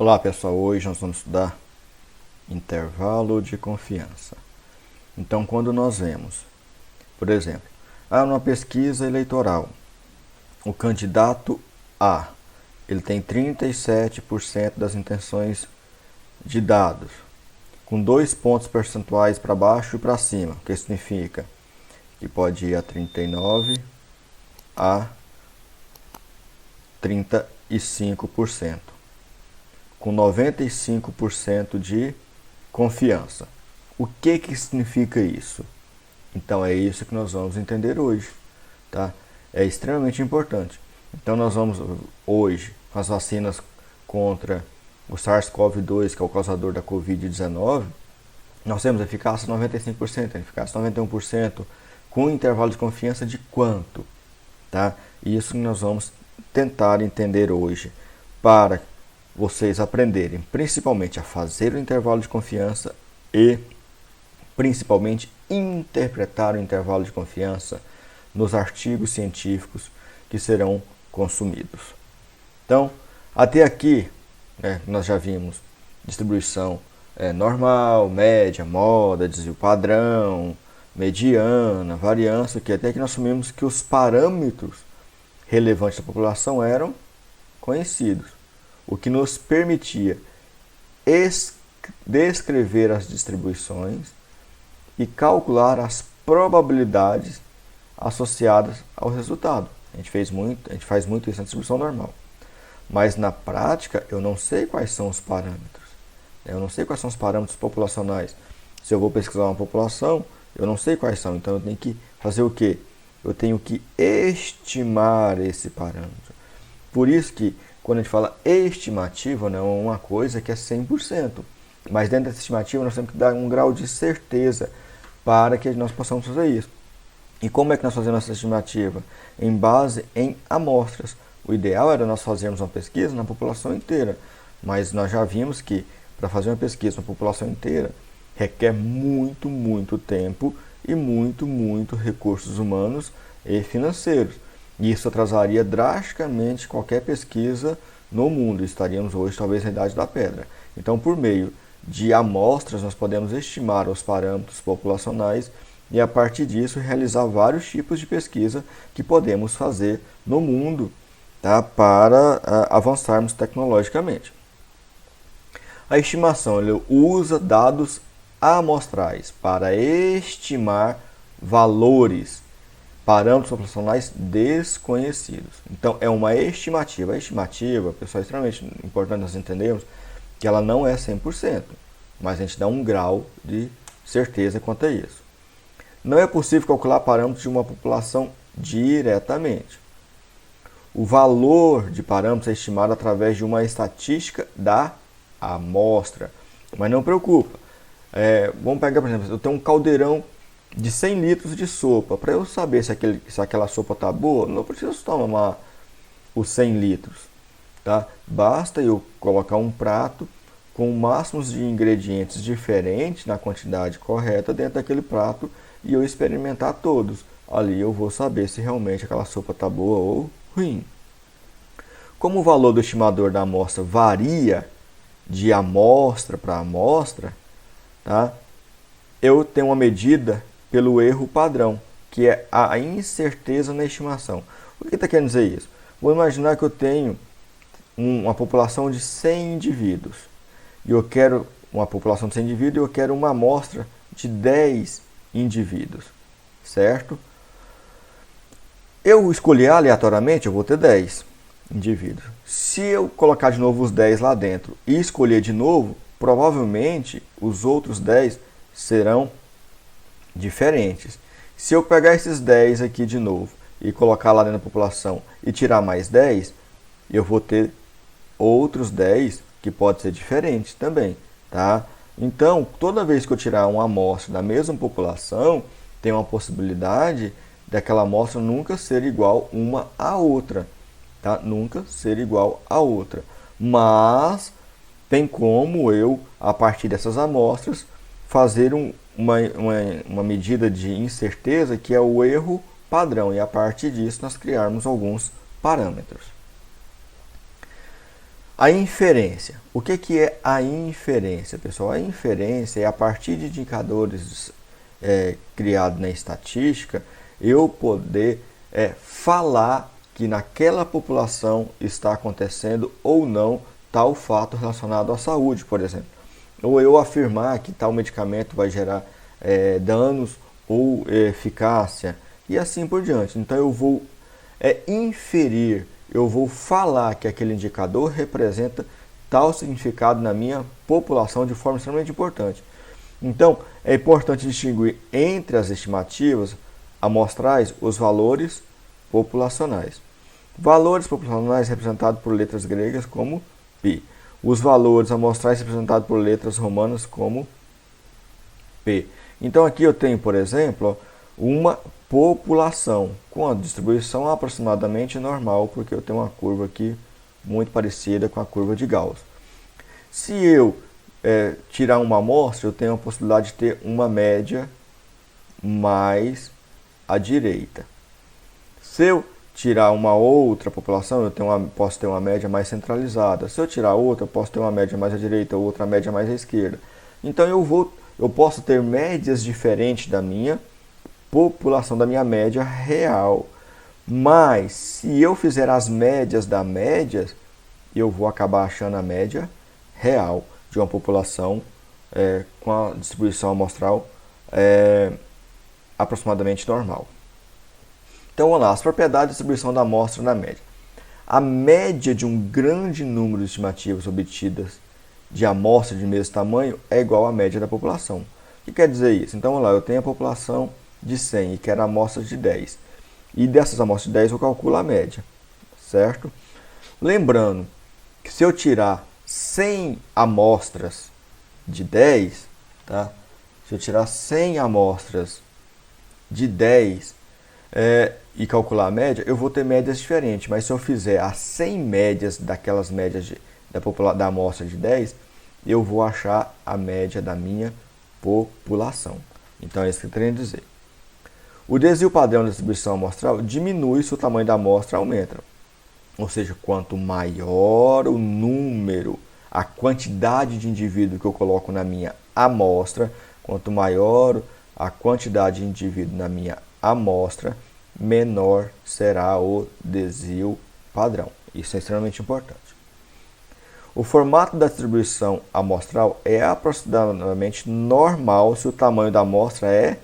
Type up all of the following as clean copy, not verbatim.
Olá pessoal, hoje nós vamos estudar intervalo de confiança. Então, quando nós vemos, por exemplo, numa pesquisa eleitoral, o candidato A, ele tem 37% das intenções de dados, com 2 pontos percentuais para baixo e para cima, o que significa que pode ir a 39% a 35%. Com 95% de confiança. O que significa isso? Então é isso que nós vamos entender hoje, tá? É extremamente importante. Então nós vamos hoje, com as vacinas contra o SARS-CoV-2, que é o causador da Covid-19, nós temos eficácia 95%, eficácia 91%, com um intervalo de confiança de quanto? Tá? Isso que nós vamos tentar entender hoje, para vocês aprenderem principalmente a fazer o intervalo de confiança e principalmente interpretar o intervalo de confiança nos artigos científicos que serão consumidos. Então, até aqui, nós já vimos distribuição normal, média, moda, desvio padrão, mediana, variância, que até que nós assumimos que os parâmetros relevantes da população eram conhecidos, o que nos permitia descrever as distribuições e calcular as probabilidades associadas ao resultado. A gente faz muito isso na distribuição normal. Mas na prática, eu não sei quais são os parâmetros. Eu não sei quais são os parâmetros populacionais. Se eu vou pesquisar uma população, eu não sei quais são. Então eu tenho que fazer o quê? Eu tenho que estimar esse parâmetro. Por isso que quando a gente fala estimativa, não é uma coisa que é 100%. Mas dentro dessa estimativa nós temos que dar um grau de certeza para que nós possamos fazer isso. E como é que nós fazemos essa estimativa? Em base em amostras. O ideal era nós fazermos uma pesquisa na população inteira. Mas nós já vimos que para fazer uma pesquisa na população inteira requer muito tempo e muito recursos humanos e financeiros. E isso atrasaria drasticamente qualquer pesquisa no mundo. Estaríamos hoje talvez na idade da pedra. Então, por meio de amostras, nós podemos estimar os parâmetros populacionais e, a partir disso, realizar vários tipos de pesquisa que podemos fazer no mundo, tá? Para avançarmos tecnologicamente. A estimação ele usa dados amostrais para estimar valores, parâmetros populacionais desconhecidos. Então, é uma estimativa. A estimativa, pessoal, é extremamente importante nós entendermos que ela não é 100%, mas a gente dá um grau de certeza quanto a isso. Não é possível calcular parâmetros de uma população diretamente. O valor de parâmetros é estimado através de uma estatística da amostra. Mas não preocupa. Vamos pegar, por exemplo, eu tenho um caldeirão de 100 litros de sopa. Para eu saber se aquela sopa está boa, não preciso tomar os 100 litros. Tá? Basta eu colocar um prato com máximos de ingredientes diferentes na quantidade correta dentro daquele prato e eu experimentar todos. Ali eu vou saber se realmente aquela sopa está boa ou ruim. Como o valor do estimador da amostra varia de amostra para amostra, tá? Eu tenho uma medida pelo erro padrão, que é a incerteza na estimação. O que está querendo dizer isso? Vou imaginar que eu tenho uma população de 100 indivíduos. E eu quero uma população de 100 indivíduos e eu quero uma amostra de 10 indivíduos. Certo? Eu escolher aleatoriamente, eu vou ter 10 indivíduos. Se eu colocar de novo os 10 lá dentro e escolher de novo, provavelmente os outros 10 serão diferentes. Se eu pegar esses 10 aqui de novo e colocar lá dentro da população e tirar mais 10, eu vou ter outros 10 que pode ser diferente também, tá? Então, toda vez que eu tirar uma amostra da mesma população, tem uma possibilidade daquela amostra nunca ser igual uma à outra, tá? Nunca ser igual à outra. Mas tem como eu, a partir dessas amostras, fazer uma medida de incerteza que é o erro padrão, e a partir disso nós criarmos alguns parâmetros. A inferência. O que é a inferência, pessoal? A inferência é a partir de indicadores criados na estatística, eu poder falar que naquela população está acontecendo ou não tal fato relacionado à saúde, por exemplo. Ou eu afirmar que tal medicamento vai gerar danos ou eficácia, e assim por diante. Então eu vou inferir, eu vou falar que aquele indicador representa tal significado na minha população de forma extremamente importante. Então, é importante distinguir entre as estimativas amostrais os valores populacionais. Valores populacionais representados por letras gregas como π. Os valores amostrais representados por letras romanas como P. Então aqui eu tenho, por exemplo, uma população com a distribuição aproximadamente normal, porque eu tenho uma curva aqui muito parecida com a curva de Gauss. Se eu tirar uma amostra, eu tenho a possibilidade de ter uma média mais à direita. Se eu tirar uma outra população, posso ter uma média mais centralizada. Se eu tirar outra, eu posso ter uma média mais à direita, outra média mais à esquerda. Então eu posso ter médias diferentes da minha população, da minha média real. Mas se eu fizer as médias da média, eu vou acabar achando a média real de uma população com a distribuição amostral aproximadamente normal. Então vamos lá, as propriedades de distribuição da amostra na média. A média de um grande número de estimativas obtidas de amostra de mesmo tamanho é igual à média da população. O que quer dizer isso? Então vamos lá, eu tenho a população de 100 e quero amostras de 10. E dessas amostras de 10 eu calculo a média, certo? Lembrando que se eu tirar 100 amostras de 10, tá? Se eu tirar 100 amostras de 10 e calcular a média, eu vou ter médias diferentes. Mas se eu fizer as 100 médias daquelas médias da amostra de 10, eu vou achar a média da minha população. Então é isso que eu queria dizer. O desvio padrão da distribuição amostral diminui se o tamanho da amostra aumenta. Ou seja, quanto maior o número, a quantidade de indivíduo que eu coloco na minha amostra, quanto maior a quantidade de indivíduo na minha amostra, menor será o desvio padrão. Isso é extremamente importante. O formato da distribuição amostral é aproximadamente normal se o tamanho da amostra é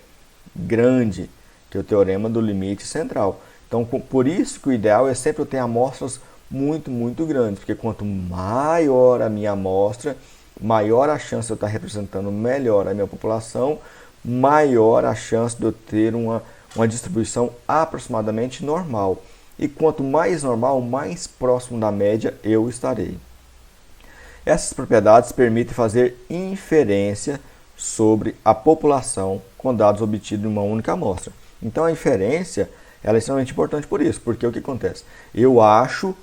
grande, que é o teorema do limite central. Então, por isso que o ideal é sempre eu ter amostras muito, muito grandes, porque quanto maior a minha amostra, maior a chance de eu estar representando melhor a minha população, maior a chance de eu ter uma distribuição aproximadamente normal. E quanto mais normal, mais próximo da média eu estarei. Essas propriedades permitem fazer inferência sobre a população com dados obtidos em uma única amostra. Então a inferência ela é extremamente importante por isso, porque o que acontece? Eu acho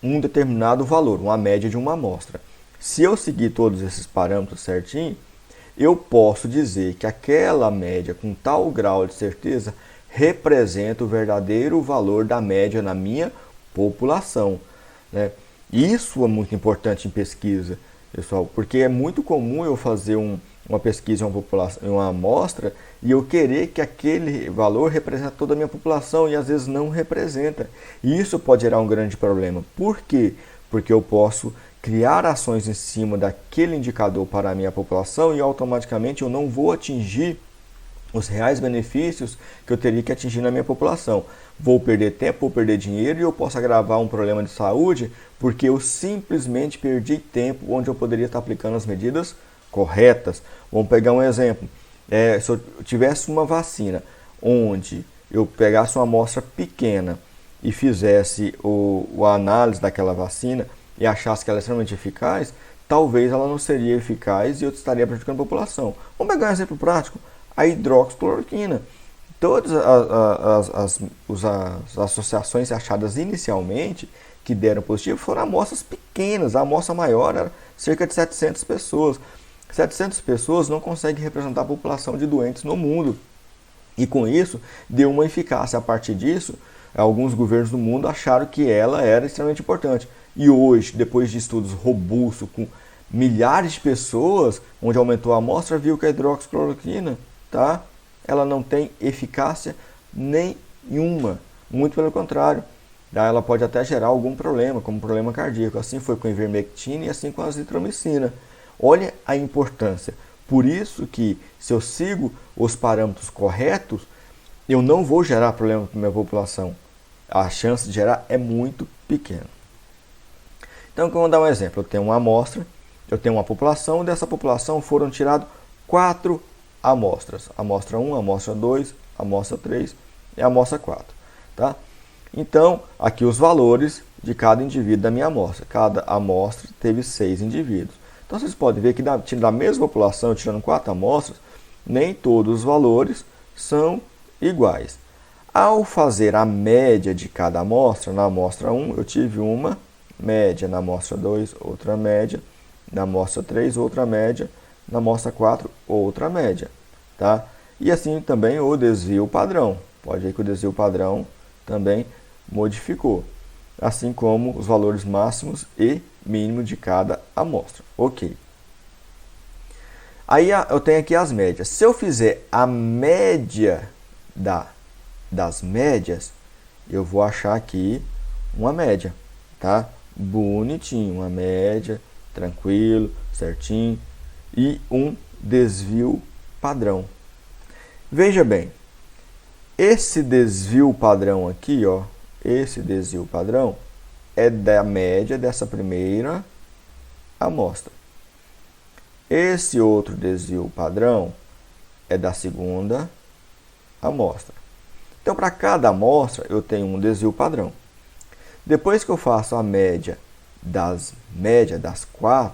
um determinado valor, uma média de uma amostra. Se eu seguir todos esses parâmetros certinho, eu posso dizer que aquela média com tal grau de certeza representa o verdadeiro valor da média na minha população, né? Isso é muito importante em pesquisa, pessoal, porque é muito comum eu fazer uma pesquisa em uma amostra e eu querer que aquele valor represente toda a minha população e às vezes não representa. E isso pode gerar um grande problema. Por quê? Porque eu posso criar ações em cima daquele indicador para a minha população e automaticamente eu não vou atingir os reais benefícios que eu teria que atingir na minha população. Vou perder tempo, vou perder dinheiro e eu posso agravar um problema de saúde porque eu simplesmente perdi tempo onde eu poderia estar aplicando as medidas corretas. Vamos pegar um exemplo. Se eu tivesse uma vacina onde eu pegasse uma amostra pequena e fizesse a análise daquela vacina e achasse que ela é extremamente eficaz, talvez ela não seria eficaz e eu estaria prejudicando a população. Vamos pegar um exemplo prático. A hidroxicloroquina. Todas as associações achadas inicialmente que deram positivo foram amostras pequenas. A amostra maior era cerca de 700 pessoas. 700 pessoas não conseguem representar a população de doentes no mundo. E com isso, deu uma eficácia. A partir disso, alguns governos do mundo acharam que ela era extremamente importante. E hoje, depois de estudos robustos com milhares de pessoas, onde aumentou a amostra, viu que a hidroxicloroquina, tá? Ela não tem eficácia nenhuma. Muito pelo contrário. Tá? Ela pode até gerar algum problema, como problema cardíaco. Assim foi com a ivermectina e assim com a azitromicina. Olha a importância. Por isso que, se eu sigo os parâmetros corretos, eu não vou gerar problema para a minha população. A chance de gerar é muito pequena. Então, vamos dar um exemplo. Eu tenho uma amostra, eu tenho uma população, e dessa população foram tiradas 4 amostras. Amostra 1, amostra 2, amostra 3 e amostra 4. Tá? Então, aqui os valores de cada indivíduo da minha amostra. Cada amostra teve 6 indivíduos. Então, vocês podem ver que da mesma população, tirando 4 amostras, nem todos os valores são iguais. Ao fazer a média de cada amostra, na amostra 1 eu tive uma média, na amostra 2 outra média, na amostra 3 outra média, na amostra 4 outra média. Tá? E assim também o desvio padrão. Pode ver que o desvio padrão também modificou, assim como os valores máximos e mínimos de cada amostra. Ok. Aí eu tenho aqui as médias. Se eu fizer a média das médias, eu vou achar aqui uma média, tá? Bonitinho, uma média, tranquilo, certinho, e um desvio padrão. Veja bem, esse desvio padrão aqui, ó, esse desvio padrão é da média dessa primeira amostra. Esse outro desvio padrão é da segunda amostra. Então, para cada amostra, eu tenho um desvio padrão. Depois que eu faço a média das 4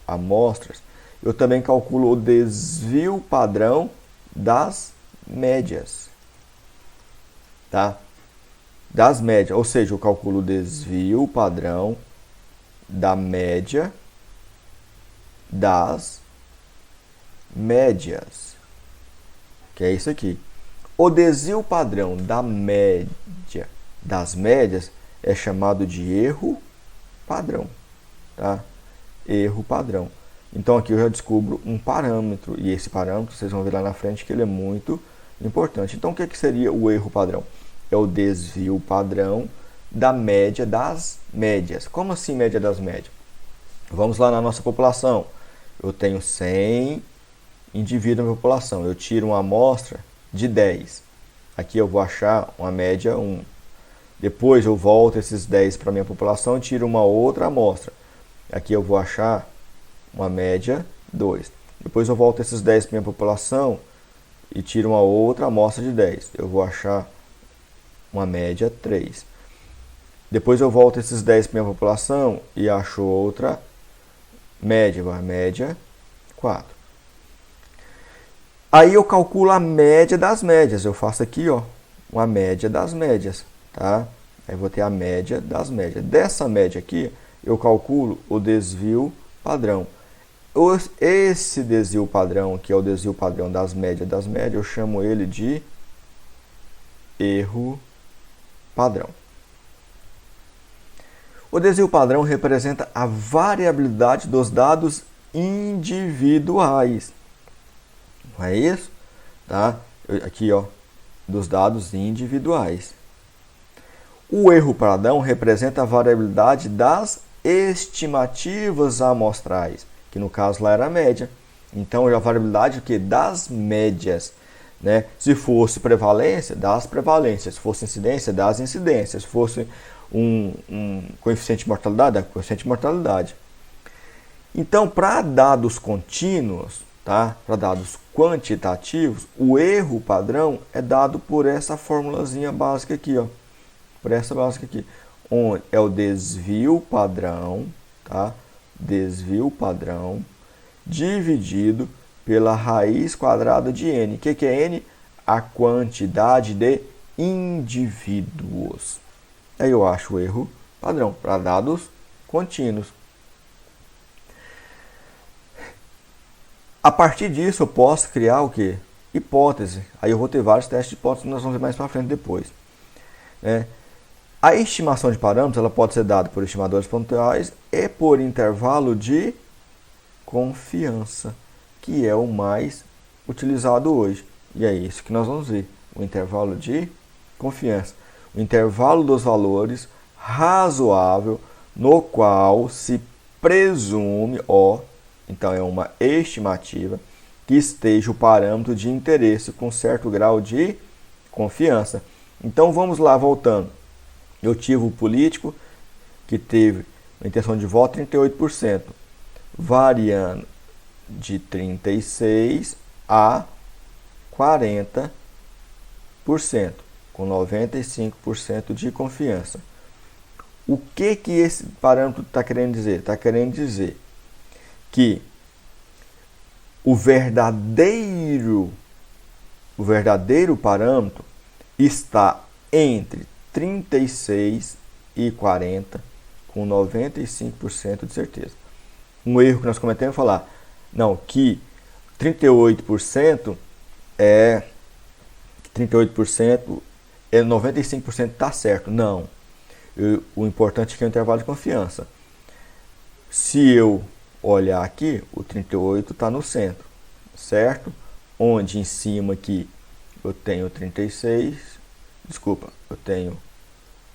amostras, eu também calculo o desvio padrão das médias. Tá? Das médias, ou seja, eu calculo o desvio padrão da média das médias, que é isso aqui. O desvio padrão da média das médias é chamado de erro padrão, tá? Erro padrão. Então aqui eu já descubro um parâmetro, e esse parâmetro vocês vão ver lá na frente que ele é muito importante. Então o que seria o erro padrão? É o desvio padrão da média das médias. Como assim média das médias? Vamos lá na nossa população. Eu tenho 100 indivíduos na população. Eu tiro uma amostra de 10. Aqui eu vou achar uma média 1. Depois eu volto esses 10 para a minha população e tiro uma outra amostra. Aqui eu vou achar uma média 2. Depois eu volto esses 10 para a minha população e tiro uma outra amostra de 10. Eu vou achar uma média 3. Depois eu volto esses 10 para a minha população e acho outra média, uma média 4. Aí eu calculo a média das médias. Eu faço aqui, ó, uma média das médias, tá? Aí eu vou ter a média das médias. Dessa média aqui, eu calculo o desvio padrão. Esse desvio padrão, que é o desvio padrão das médias, eu chamo ele de erro padrão. O desvio padrão representa a variabilidade dos dados individuais. Não é isso? Tá? Aqui, ó, dos dados individuais. O erro padrão representa a variabilidade das estimativas amostrais, que no caso lá era a média. Então, a variabilidade que das médias, né? Se fosse prevalência, das prevalências. Se fosse incidência, das incidências. Se fosse um coeficiente de mortalidade, da coeficiente de mortalidade. Então, para dados contínuos, tá? Para dados quantitativos, o erro padrão é dado por essa formulazinha básica aqui, ó. Por essa básica aqui, onde é o desvio padrão, tá? Desvio padrão dividido pela raiz quadrada de n. O que é n? A quantidade de indivíduos. Aí eu acho o erro padrão para dados contínuos. A partir disso eu posso criar o quê? Hipótese. Aí eu vou ter vários testes de hipótese que nós vamos ver mais para frente depois. A estimação de parâmetros ela pode ser dada por estimadores pontuais e por intervalo de confiança, que é o mais utilizado hoje. E é isso que nós vamos ver, o intervalo de confiança. O intervalo dos valores razoável no qual se presume, então é uma estimativa, que esteja o parâmetro de interesse com certo grau de confiança. Então vamos lá, voltando. Eu tive o político que teve a intenção de voto 38%, variando de 36% a 40%, com 95% de confiança. O que esse parâmetro está querendo dizer? Está querendo dizer que o verdadeiro parâmetro está entre 36 e 40, com 95% de certeza. Um erro que nós cometemos é falar, não, que 38% é 95% está certo. Não. O importante aqui é o intervalo de confiança. Se eu olhar aqui, o 38 está no centro, certo? Onde em cima aqui eu tenho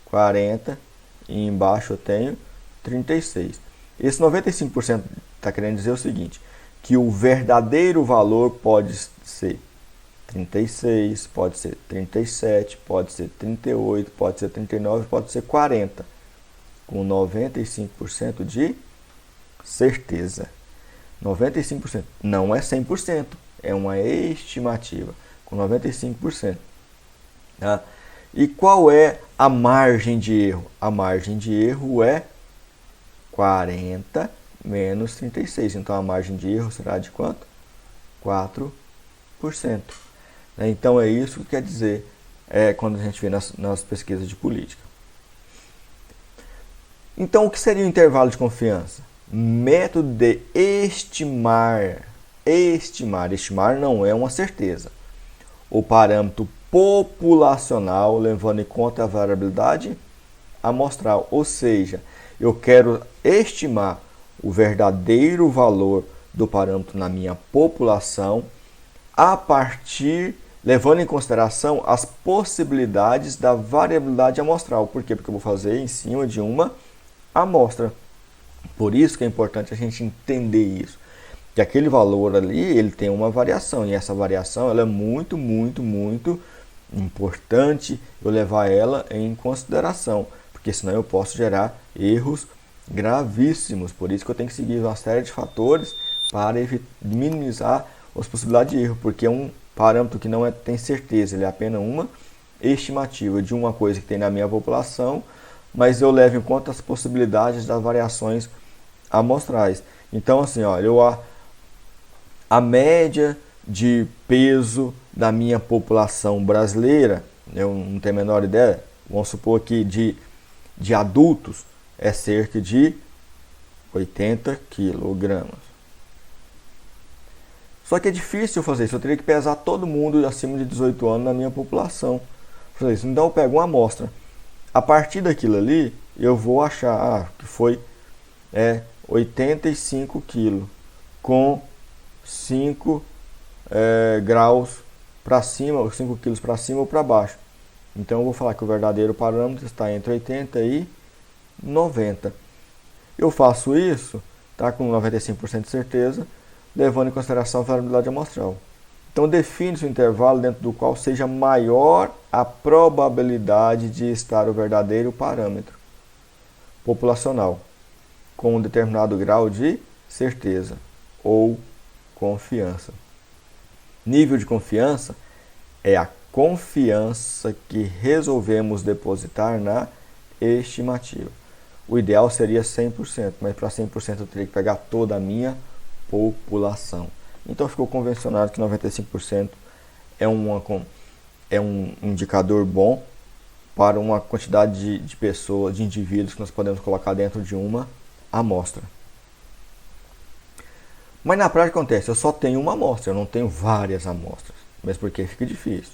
40 e embaixo eu tenho 36. Esse 95% está querendo dizer o seguinte, que o verdadeiro valor pode ser 36, pode ser 37, pode ser 38, pode ser 39, pode ser 40, com 95% de certeza. 95% não é 100%, é uma estimativa, com 95%. Tá? E qual é a margem de erro? A margem de erro é 40 menos 36. Então a margem de erro será de quanto? 4%. Então é isso que quer dizer quando a gente vê nas pesquisas de política. Então o que seria o intervalo de confiança? Método de estimar. Estimar não é uma certeza. O parâmetro populacional, levando em conta a variabilidade amostral. Ou seja, eu quero estimar o verdadeiro valor do parâmetro na minha população a partir, levando em consideração as possibilidades da variabilidade amostral. Por quê? Porque eu vou fazer em cima de uma amostra. Por isso que é importante a gente entender isso. Que aquele valor ali, ele tem uma variação. E essa variação ela é muito, muito, muito importante eu levar ela em consideração. Porque senão eu posso gerar erros gravíssimos. Por isso que eu tenho que seguir uma série de fatores para minimizar as possibilidades de erro. Porque é um parâmetro que não tem certeza. Ele é apenas uma estimativa de uma coisa que tem na minha população. Mas eu levo em conta as possibilidades das variações amostrais. Então, assim, a média de peso da minha população brasileira, eu não tenho a menor ideia, vamos supor que de adultos é cerca de 80 quilogramas. Só que é difícil fazer isso, eu teria que pesar todo mundo acima de 18 anos na minha população. Fazer isso. Então eu pego uma amostra. A partir daquilo ali, eu vou achar que foi 85 quilos, com 5 graus para cima, ou 5 quilos para cima ou para baixo. Então eu vou falar que o verdadeiro parâmetro está entre 80 e 90. Eu faço isso, tá, com 95% de certeza, levando em consideração a variabilidade amostral. Então define-se um intervalo dentro do qual seja maior a probabilidade de estar o verdadeiro parâmetro populacional, com um determinado grau de certeza ou confiança. Nível de confiança é a confiança que resolvemos depositar na estimativa. O ideal seria 100%, mas para 100% eu teria que pegar toda a minha população. Então ficou convencionado que 95% é um indicador bom para uma quantidade de pessoas, de indivíduos que nós podemos colocar dentro de uma amostra. Mas na prática acontece, eu só tenho uma amostra, eu não tenho várias amostras, mesmo porque fica difícil.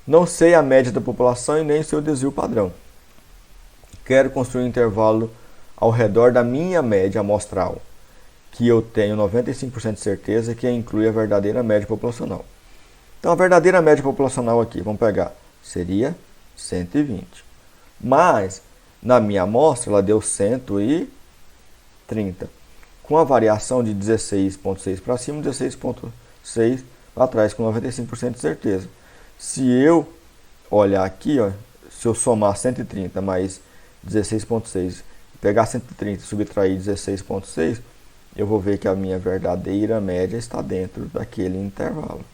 Não sei a média da população e nem o seu desvio padrão. Quero construir um intervalo ao redor da minha média amostral, que eu tenho 95% de certeza que inclui a verdadeira média populacional. Então, a verdadeira média populacional aqui, vamos pegar, seria 120. Mas, na minha amostra, ela deu 130. Com a variação de 16,6 para cima, 16,6 para trás, com 95% de certeza. Se eu olhar aqui, ó, se eu somar 130 mais 16,6, pegar 130 e subtrair 16,6, eu vou ver que a minha verdadeira média está dentro daquele intervalo.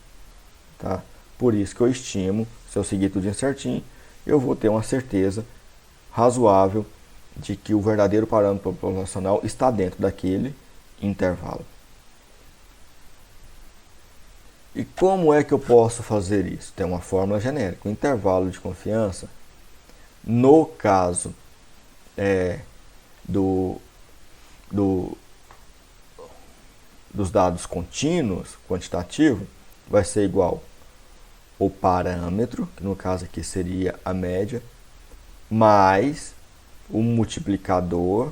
Tá? Por isso que eu estimo, se eu seguir tudo certinho, eu vou ter uma certeza razoável de que o verdadeiro parâmetro populacional está dentro daquele intervalo. E como é que eu posso fazer isso? Tem uma fórmula genérica. O intervalo de confiança, no caso dos dados contínuos, quantitativo, vai ser igual o parâmetro, que no caso aqui seria a média, mais o multiplicador,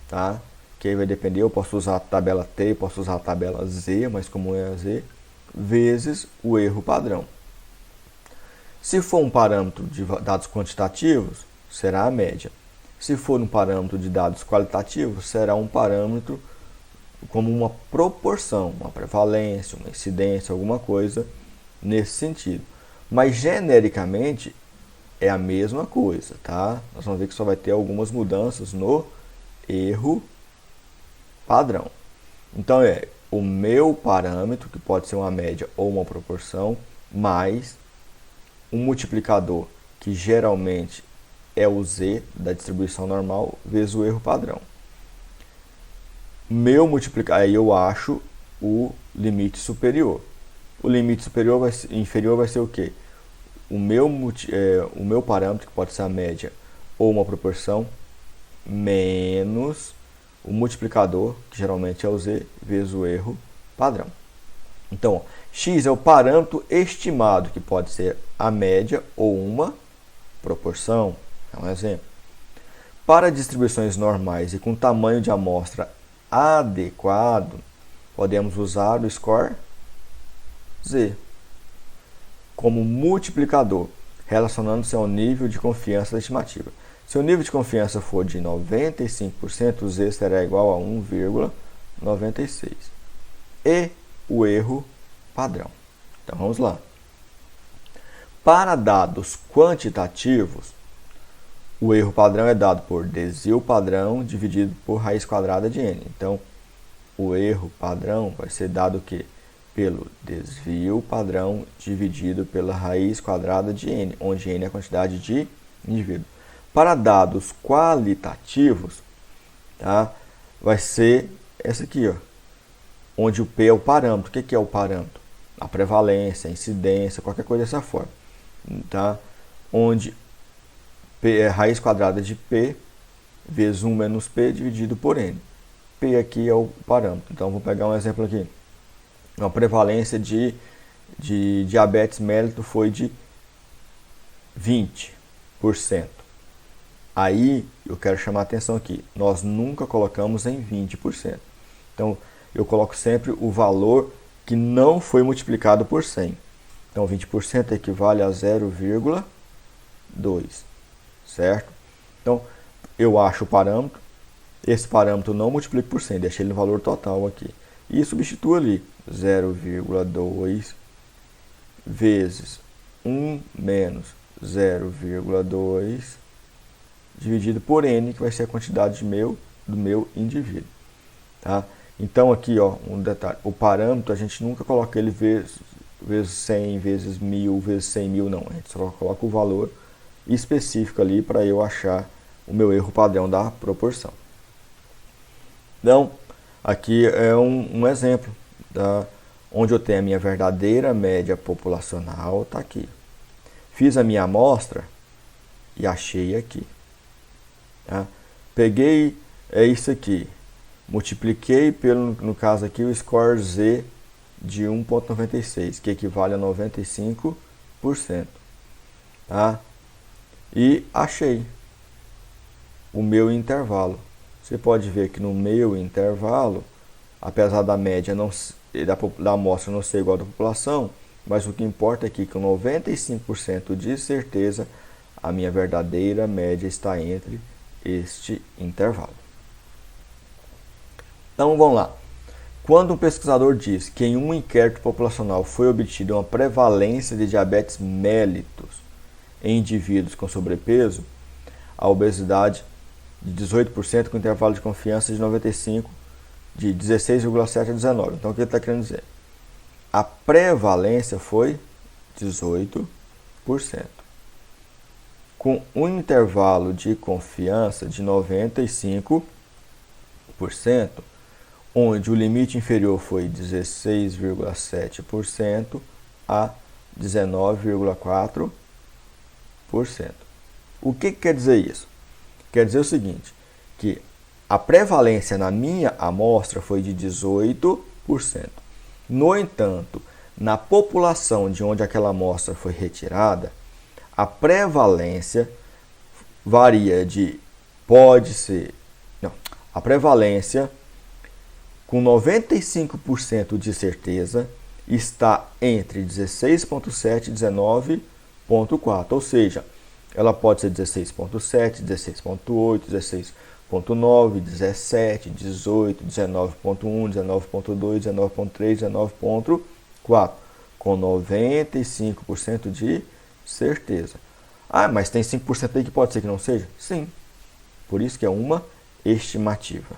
tá? Que aí vai depender, eu posso usar a tabela T, posso usar a tabela Z, mas como é a Z, vezes o erro padrão. Se for um parâmetro de dados quantitativos, será a média. Se for um parâmetro de dados qualitativos, será um parâmetro como uma proporção, uma prevalência, uma incidência, alguma coisa nesse sentido. Mas genericamente é a mesma coisa, tá? Nós vamos ver que só vai ter algumas mudanças no erro padrão. Então é o meu parâmetro, que pode ser uma média ou uma proporção, mais um multiplicador, que geralmente é o Z da distribuição normal, vezes o erro padrão. Meu multiplicador, aí eu acho o limite superior. O limite inferior vai ser o quê? O meu parâmetro, que pode ser a média ou uma proporção, menos o multiplicador, que geralmente é o Z, vezes o erro padrão. Então, x é o parâmetro estimado, que pode ser a média ou uma proporção. É um exemplo. Para distribuições normais e com tamanho de amostra adequado, podemos usar o score Z como multiplicador, relacionando-se ao nível de confiança da estimativa. Se o nível de confiança for de 95%, o Z será igual a 1,96. E o erro padrão. Então vamos lá. Para dados quantitativos, o erro padrão é dado por desvio padrão dividido por raiz quadrada de n. Então, o erro padrão vai ser dado o quê? Pelo desvio padrão dividido pela raiz quadrada de n, onde n é a quantidade de indivíduo. Para dados qualitativos, tá? Vai ser essa aqui, ó, onde o P é o parâmetro. O que é o parâmetro? A prevalência, a incidência, qualquer coisa dessa forma. Tá? Onde P é raiz quadrada de P vezes 1 menos P dividido por N. P aqui é o parâmetro. Então, vou pegar um exemplo aqui. A prevalência de diabetes mellitus foi de 20%. Aí, eu quero chamar a atenção aqui. Nós nunca colocamos em 20%. Então, eu coloco sempre o valor que não foi multiplicado por 100. Então, 20% equivale a 0,2, certo? Então, eu acho o parâmetro. Esse parâmetro não multiplico por 100, deixo ele no valor total aqui. E substituo ali 0,2 vezes 1 menos 0,2 dividido por N, que vai ser a quantidade do meu indivíduo. Tá? Então, aqui, ó, um detalhe. O parâmetro, a gente nunca coloca ele vezes 100, vezes 1000, vezes 100 mil, não. A gente só coloca o valor específico ali para eu achar o meu erro padrão da proporção. Então, aqui é um exemplo onde eu tenho a minha verdadeira média populacional, está aqui. Fiz a minha amostra e achei aqui. Tá? Peguei isso aqui, multipliquei pelo, no caso aqui, o score Z de 1,96, que equivale a 95%. Tá? E achei. o meu intervalo. Você pode ver que no meu intervalo, apesar da média da amostra não ser igual à da população, mas o que importa é que com 95% de certeza a minha verdadeira média está entre este intervalo. Então vamos lá. Quando um pesquisador diz que em um inquérito populacional foi obtida uma prevalência de diabetes mellitus em indivíduos com sobrepeso, a obesidade de 18% com intervalo de confiança de 95%, de 16,7 a 19. Então o que ele está querendo dizer? A prevalência foi 18%. Com um intervalo de confiança de 95%, onde o limite inferior foi 16,7% a 19,4%. O que quer dizer isso? Quer dizer o seguinte, que a prevalência na minha amostra foi de 18%. No entanto, na população de onde aquela amostra foi retirada, a prevalência varia a prevalência com 95% de certeza está entre 16,7 e 19,4, ou seja, ela pode ser 16,7, 16,8, 16,9, 17, 18, 19,1, 19,2, 19,3, 19,4, com 95% de certeza. Ah, mas tem 5% aí que pode ser que não seja? Sim. Por isso que é uma estimativa.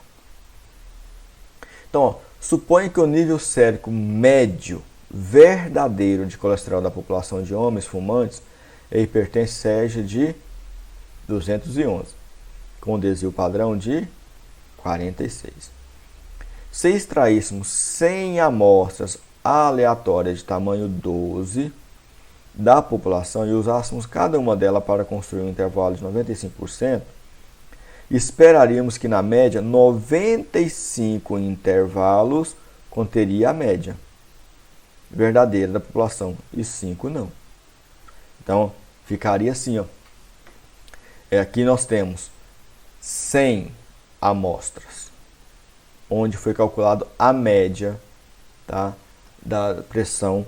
Então, suponha que o nível sérico médio verdadeiro de colesterol da população de homens fumantes e hipertensos seja de 211, com desvio padrão de 46. Se extraíssemos 100 amostras aleatórias de tamanho 12 da população e usássemos cada uma delas para construir um intervalo de 95%, esperaríamos que na média 95 intervalos conteria a média verdadeira da população e 5 não. Então ficaria assim, ó. Aqui nós temos 100 amostras, onde foi calculado a média, tá, da pressão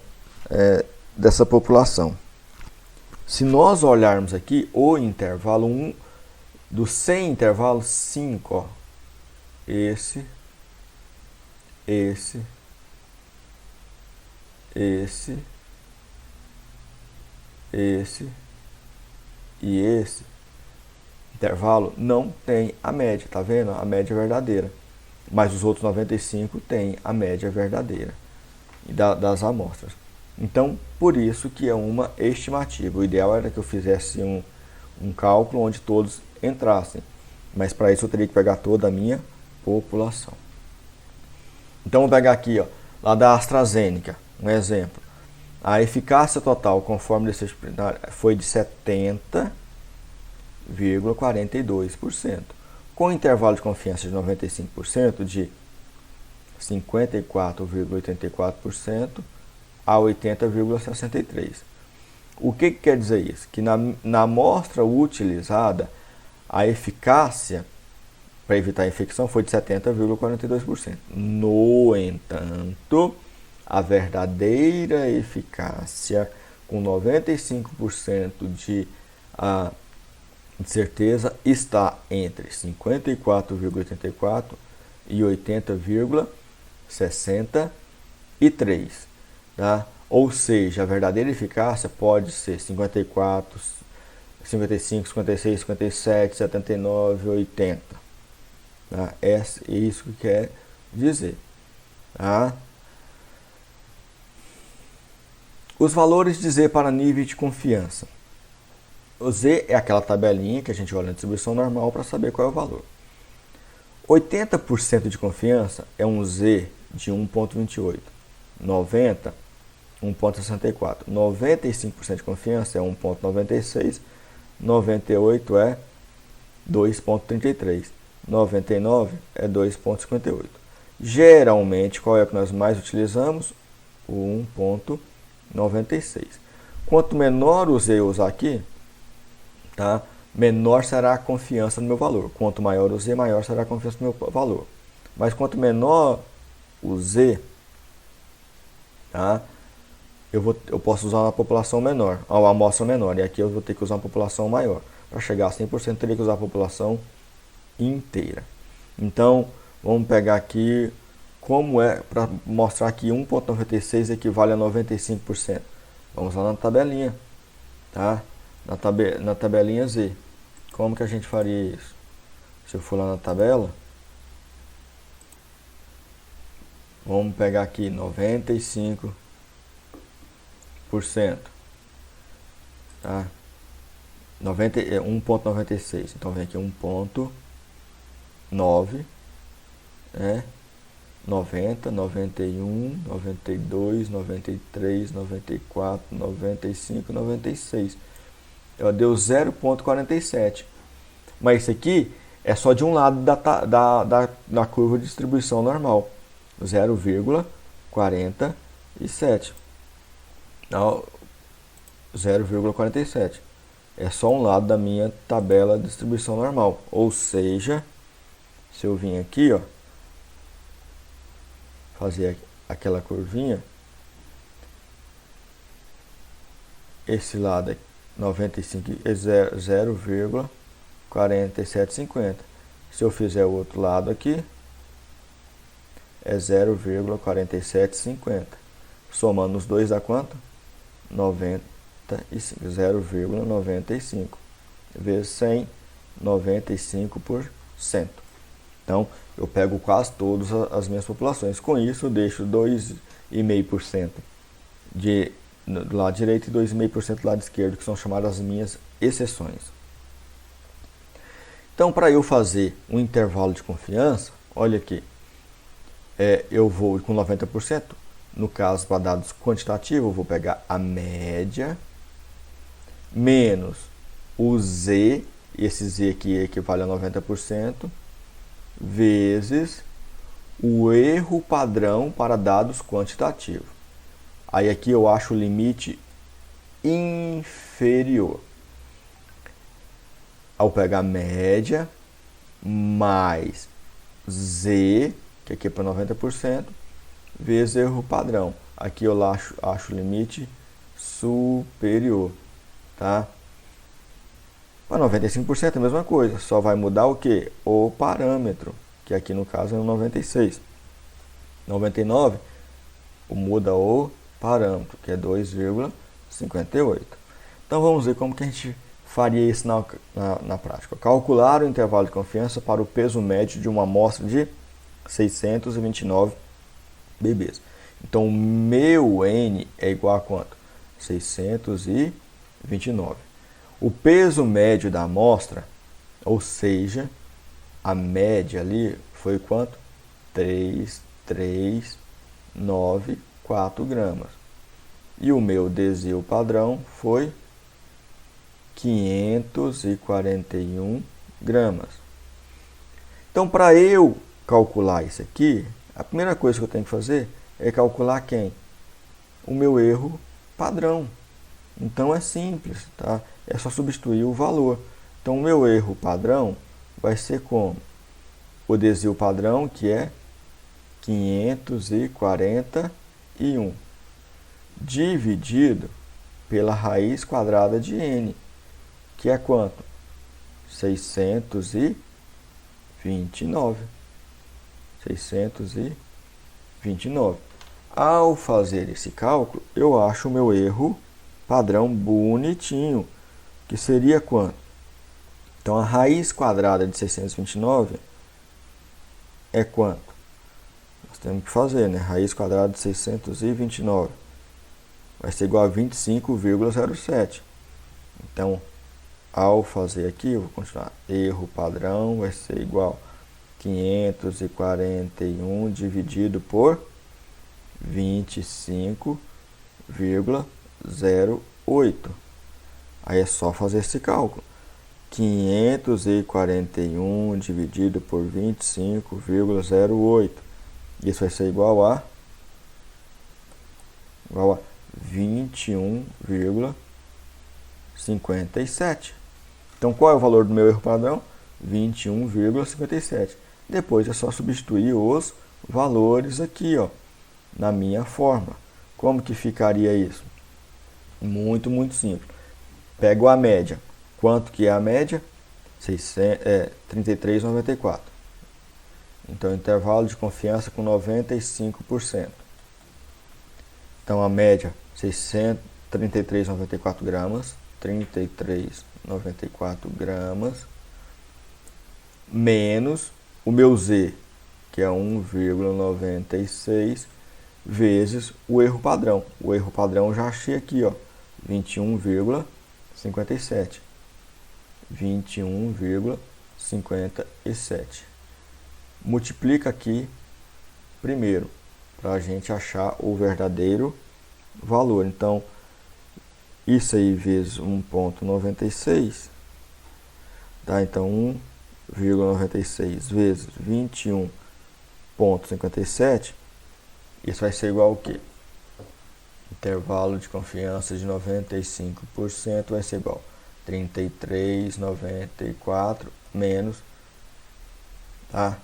dessa população. Se nós olharmos aqui o intervalo 1, dos 100 intervalos, 5, ó, esse e esse intervalo não tem a média, tá vendo? A média verdadeira. Mas os outros 95 têm a média verdadeira das amostras. Então, por isso que é uma estimativa. O ideal era que eu fizesse um cálculo onde todos entrassem. Mas para isso eu teria que pegar toda a minha população. Então, vou pegar aqui, ó, lá da AstraZeneca, um exemplo. A eficácia total, conforme foi de 70,42%, com intervalo de confiança de 95% de 54,84% a 80,63%. O que quer dizer isso? Que na amostra utilizada, a eficácia para evitar a infecção foi de 70,42%. No entanto, a verdadeira eficácia com 95% de certeza está entre 54,84% e 80,63%. Tá? Ou seja, a verdadeira eficácia pode ser 54, 55, 56, 57, 79, 80. Tá? É isso que quer dizer. Tá? Os valores de Z para nível de confiança. O Z é aquela tabelinha que a gente olha na distribuição normal para saber qual é o valor. 80% de confiança é um Z de 1,28. 90%, 1,64. 95% de confiança é 1,96. 98% é 2,33. 99% é 2,58. Geralmente, qual é o que nós mais utilizamos? O 1,96. Quanto menor o Z eu usar aqui, tá, menor será a confiança no meu valor. Quanto maior o Z, maior será a confiança no meu valor. Mas quanto menor o Z, tá? Eu posso usar uma população menor, uma amostra menor. E aqui eu vou ter que usar uma população maior. Para chegar a 100%, eu teria que usar a população inteira. Então, vamos pegar aqui como é, para mostrar que 1,96 equivale a 95%. Vamos lá na tabelinha, tá? Na tabelinha Z. Como que a gente faria isso? Se eu for lá na tabela, vamos pegar aqui 95%, tá? 1,96. Então vem aqui 1,9, né? 90, 91, 92, 93, 94, 95, 96. Deu 0,47. Mas isso aqui é só de um lado da curva de distribuição normal. 0,47. 0,47. É só um lado da minha tabela de distribuição normal. Ou seja, se eu vim aqui, ó, fazer aquela curvinha, esse lado é 95 é 0,4750. Se eu fizer o outro lado aqui, é 0,4750. Somando os dois dá quanto? 95, 0,95 vezes 100, 95%. Então, eu pego quase todas as minhas populações. Com isso, eu deixo 2,5% do lado direito e 2,5% do lado esquerdo, que são chamadas as minhas exceções. Então, para eu fazer um intervalo de confiança, olha aqui, eu vou com 90%. No caso, para dados quantitativos, eu vou pegar a média menos o Z, esse Z aqui equivale a 90%, vezes o erro padrão para dados quantitativos. Aí aqui eu acho o limite inferior. Ao pegar a média mais Z, que aqui é para 90%, vezes erro padrão. Aqui eu acho o limite superior, tá? Para 95% é a mesma coisa, só vai mudar o que? O parâmetro, que aqui no caso é o 96. 99 muda o parâmetro, que é 2,58. Então vamos ver como que a gente faria isso na prática. Calcular o intervalo de confiança para o peso médio de uma amostra de 629 bebês. Então, meu N é igual a quanto? 629. O peso médio da amostra, ou seja, a média ali foi quanto? 3,394 gramas. E o meu desvio padrão foi 541 gramas. Então, para eu calcular isso aqui, a primeira coisa que eu tenho que fazer é calcular quem? O meu erro padrão. Então é simples, tá? É só substituir o valor. Então o meu erro padrão vai ser como? O desvio padrão, que é 541, dividido pela raiz quadrada de n, que é quanto? 629. 629. Ao fazer esse cálculo, eu acho o meu erro padrão bonitinho, que seria quanto? Então, a raiz quadrada de 629 é quanto? Nós temos que fazer, né? Raiz quadrada de 629 vai ser igual a 25,07. Então, ao fazer aqui, eu vou continuar. Erro padrão vai ser igual a 541 dividido por 25,08. Aí é só fazer esse cálculo. 541 dividido por 25,08. Isso vai ser igual a 21,57. Então, qual é o valor do meu erro padrão? 21,57. Depois é só substituir os valores aqui, ó, na minha fórmula. Como que ficaria isso? Muito, muito simples. Pego a média. Quanto que é a média? 33,94. Então, intervalo de confiança com 95%. Então, a média, 633,94 gramas. 33,94 gramas. Menos o meu Z, que é 1,96, vezes o erro padrão. O erro padrão eu já achei aqui, ó, 21,57. 21,57. Multiplica aqui primeiro, para a gente achar o verdadeiro valor. Então, isso aí vezes 1,96, tá? Então, 1,96 vezes 21,57, isso vai ser igual ao quê? Intervalo de confiança de 95% vai ser igual a 33,94 menos, tá?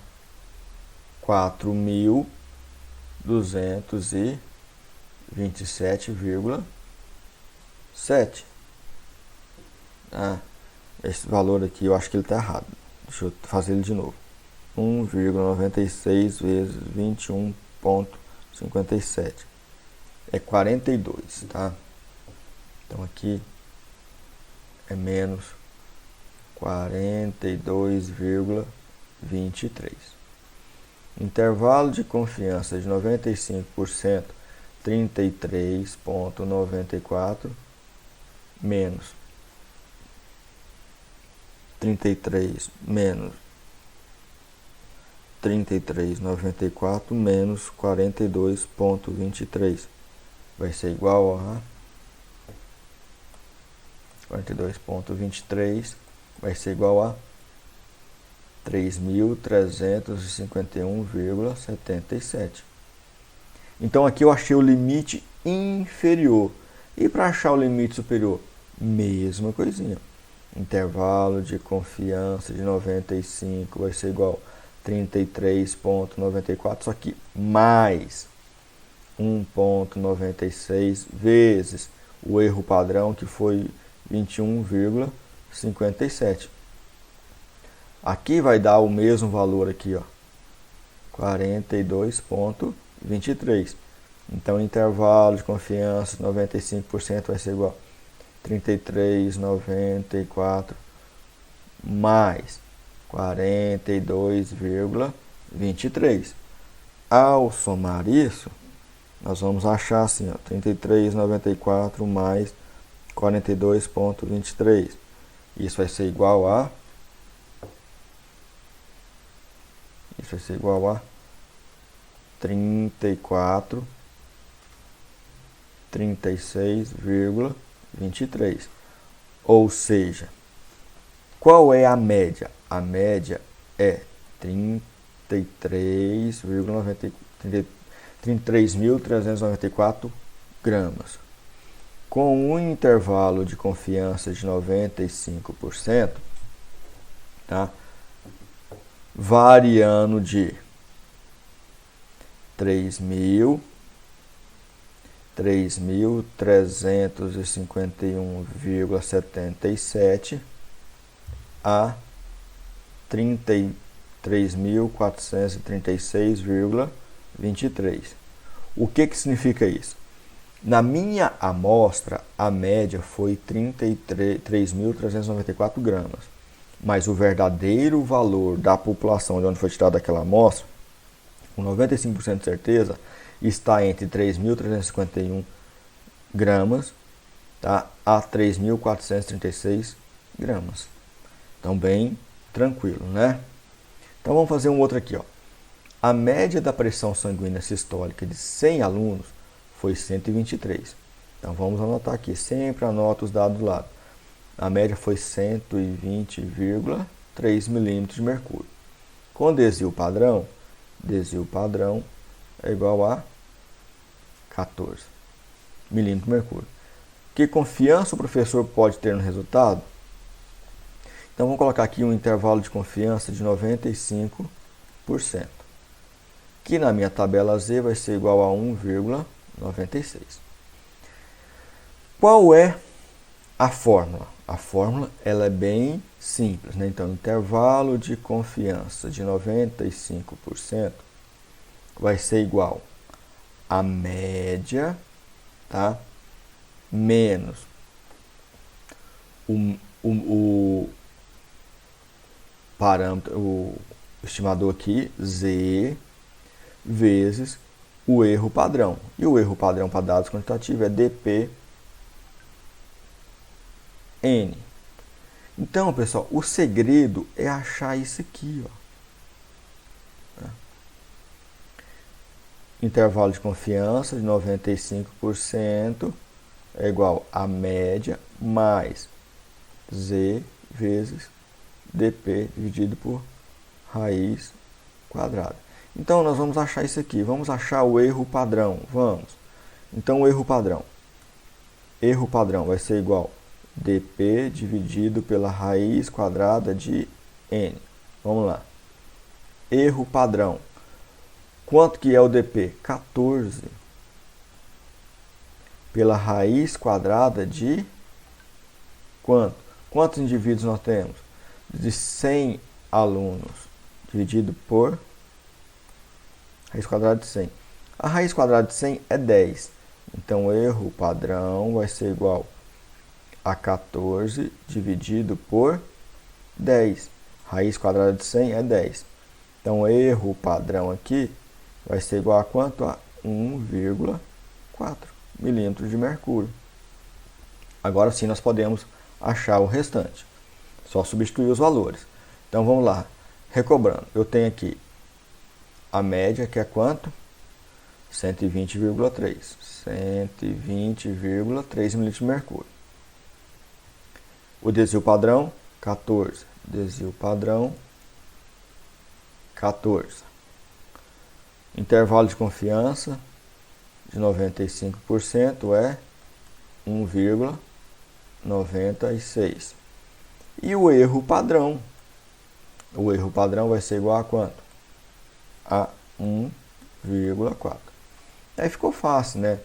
4.227,7. Esse valor aqui eu acho que ele está errado. Deixa eu fazer ele de novo. 1,96 vezes 21,57 é 42, tá? Então aqui é menos 42,23. Intervalo de confiança de 95%, 33,94 menos 33 menos 33,94 menos 42,23 vai ser igual a 42,23 vai ser igual a 3.351,77. Então aqui eu achei o limite inferior. E para achar o limite superior? Mesma coisinha. Intervalo de confiança de 95 vai ser igual a 33,94, só que mais 1,96 vezes o erro padrão, que foi 21,57. Aqui vai dar o mesmo valor aqui, ó, 42,23. Então, intervalo de confiança de 95% vai ser igual a 33,94 mais 42,23. Ao somar isso, nós vamos achar assim, ó, 33,94 mais 42,23. Isso vai ser igual a 36,23. Ou seja, qual é a média? A média é 33.394 gramas. Com um intervalo de confiança de 95%, tá? Variando de 3.351,77 a 33.436,23. O que significa isso? Na minha amostra, a média foi 33.394 gramas. Mas o verdadeiro valor da população de onde foi tirada aquela amostra, com 95% de certeza, está entre 3.351 gramas, tá, a 3.436 gramas. Então, bem tranquilo, né? Então, vamos fazer um outro aqui, ó. A média da pressão sanguínea sistólica de 100 alunos foi 123. Então, vamos anotar aqui. Sempre anota os dados do lado. A média foi 120,3 milímetros de mercúrio. Com desvio padrão é igual a 14 milímetros de mercúrio. Que confiança o professor pode ter no resultado? Então vamos colocar aqui um intervalo de confiança de 95%, que na minha tabela Z vai ser igual a 1,96. Qual é a fórmula? A fórmula ela é bem simples, né? Então, intervalo de confiança de 95% vai ser igual a média, tá? Menos o parâmetro, o estimador aqui, Z, vezes o erro padrão. E o erro padrão para dados quantitativos é dp N. Então, pessoal, o segredo é achar isso aqui, ó. Intervalo de confiança de 95% é igual a média mais Z vezes dp dividido por raiz quadrada. Então, nós vamos achar isso aqui. Vamos achar o erro padrão. Vamos. Então, o erro padrão. Erro padrão vai ser igual a dp dividido pela raiz quadrada de n. Vamos lá. Erro padrão. Quanto que é o dp? 14 pela raiz quadrada de quanto? Quantos indivíduos nós temos? De 100 alunos dividido por raiz quadrada de 100. A raiz quadrada de 100 é 10. Então, o erro padrão vai ser igual a 14 dividido por 10. Raiz quadrada de 100 é 10. Então, o erro padrão aqui vai ser igual a quanto? A 1,4 milímetros de mercúrio. Agora sim, nós podemos achar o restante. Só substituir os valores. Então, vamos lá. Recobrando. Eu tenho aqui a média, que é quanto? 120,3. 120,3 milímetros de mercúrio. O desvio padrão, 14. Desvio padrão, 14. Intervalo de confiança de 95% é 1,96. E o erro padrão? O erro padrão vai ser igual a quanto? A 1,4. Aí ficou fácil, né?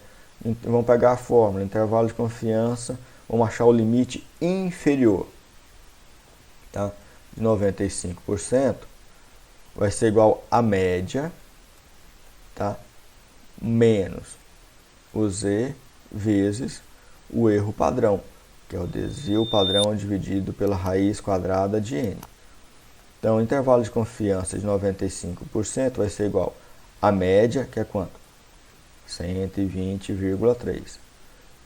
Vamos pegar a fórmula, intervalo de confiança, vamos achar o limite inferior, tá? De 95% vai ser igual a média, tá? Menos o Z vezes o erro padrão, que é o desvio padrão dividido pela raiz quadrada de N. Então, o intervalo de confiança de 95% vai ser igual a média, que é quanto? 120,3.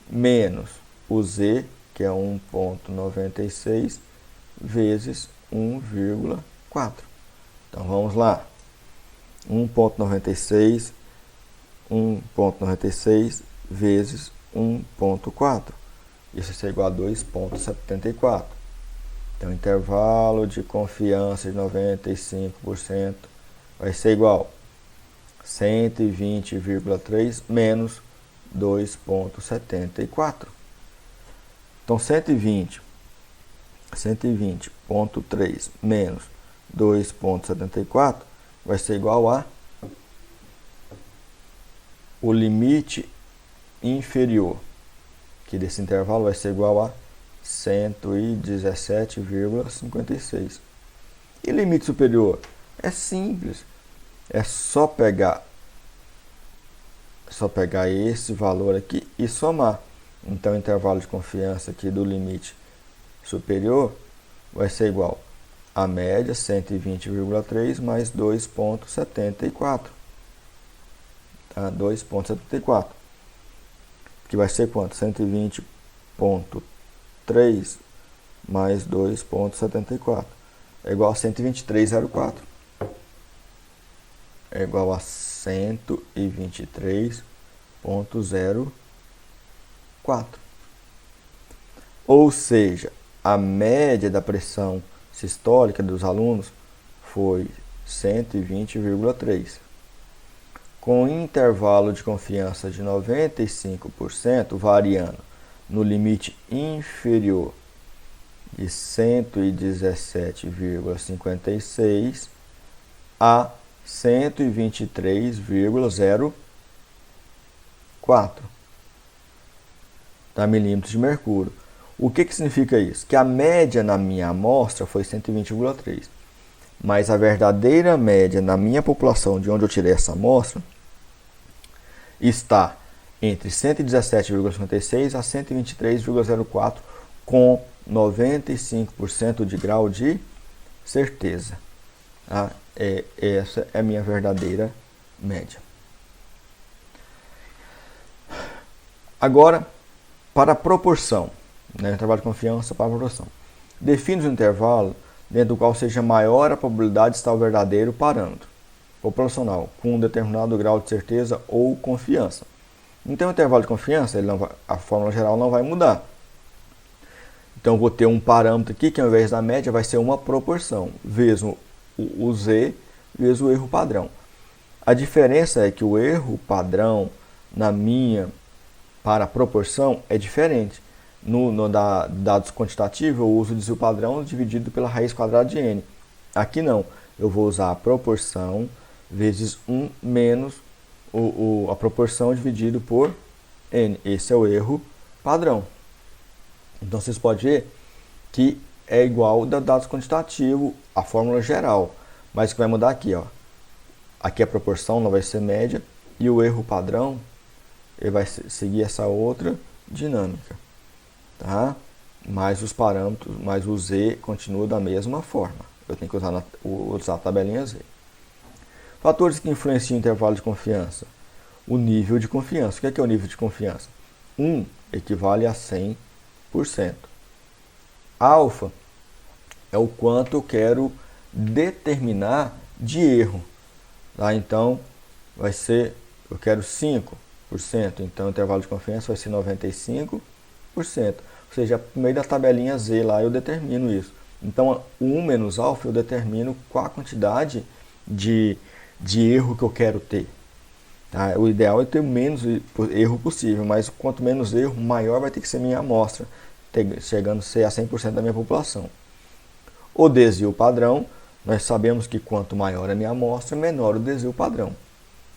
Menos o Z, que é 1,96, vezes 1,4. Então, vamos lá. 1,96 vezes 1,4. Isso é igual a 2,74. Então, intervalo de confiança de 95% vai ser igual a 120,3 menos 2,74. Então, 120,3 menos 2,74 vai ser igual a o limite inferior, que desse intervalo vai ser igual a 117,56. E limite superior? É simples. É só pegar esse valor aqui e somar. Então, o intervalo de confiança aqui do limite superior vai ser igual a média, 120,3 mais 2,74. Tá? 2,74. Que vai ser quanto? 120,3 mais 2,74. É igual a 123,04. É igual a 123,04. Ou seja, a média da pressão sistólica dos alunos foi 120,3. Com intervalo de confiança de 95%, variando no limite inferior de 117,56 a 123,04 milímetros de mercúrio. O que significa isso? Que a média na minha amostra foi 120,3. Mas a verdadeira média na minha população, de onde eu tirei essa amostra, está entre 117,56 a 123,04, com 95% de grau de certeza. Essa é a minha verdadeira média. Agora, para a proporção, intervalo de confiança para a proporção. Define um intervalo dentro do qual seja maior a probabilidade de estar o verdadeiro parâmetro proporcional, com um determinado grau de certeza ou confiança. Então, o intervalo de confiança, a fórmula geral não vai mudar. Então, eu vou ter um parâmetro aqui que, ao invés da média, vai ser uma proporção, vezes o Z, vezes o erro padrão. A diferença é que o erro padrão, para a proporção, é diferente. No dados quantitativos, eu uso o desvio padrão dividido pela raiz quadrada de n. Aqui não, eu vou usar a proporção vezes 1 menos a proporção dividido por n. Esse é o erro padrão. Então, vocês podem ver que é igual ao dados quantitativos, a fórmula geral. Mas o que vai mudar aqui, ó. Aqui a proporção não vai ser média e o erro padrão ele vai seguir essa outra dinâmica. Tá? Mas os parâmetros, mas o Z continua da mesma forma. Eu tenho que usar a tabelinha Z. Fatores que influenciam o intervalo de confiança. O nível de confiança. O que é o nível de confiança? 1 equivale a 100%. Alfa é o quanto eu quero determinar de erro. Tá? Então, vai ser, eu quero 5%. Então, o intervalo de confiança vai ser 95%. Ou seja, por meio da tabelinha Z lá eu determino isso. Então, 1 menos alfa eu determino qual a quantidade de erro que eu quero ter. Tá? O ideal é ter menos erro possível, mas quanto menos erro, maior vai ter que ser minha amostra, chegando a ser a 100% da minha população. O desvio padrão, nós sabemos que quanto maior a minha amostra, menor o desvio padrão.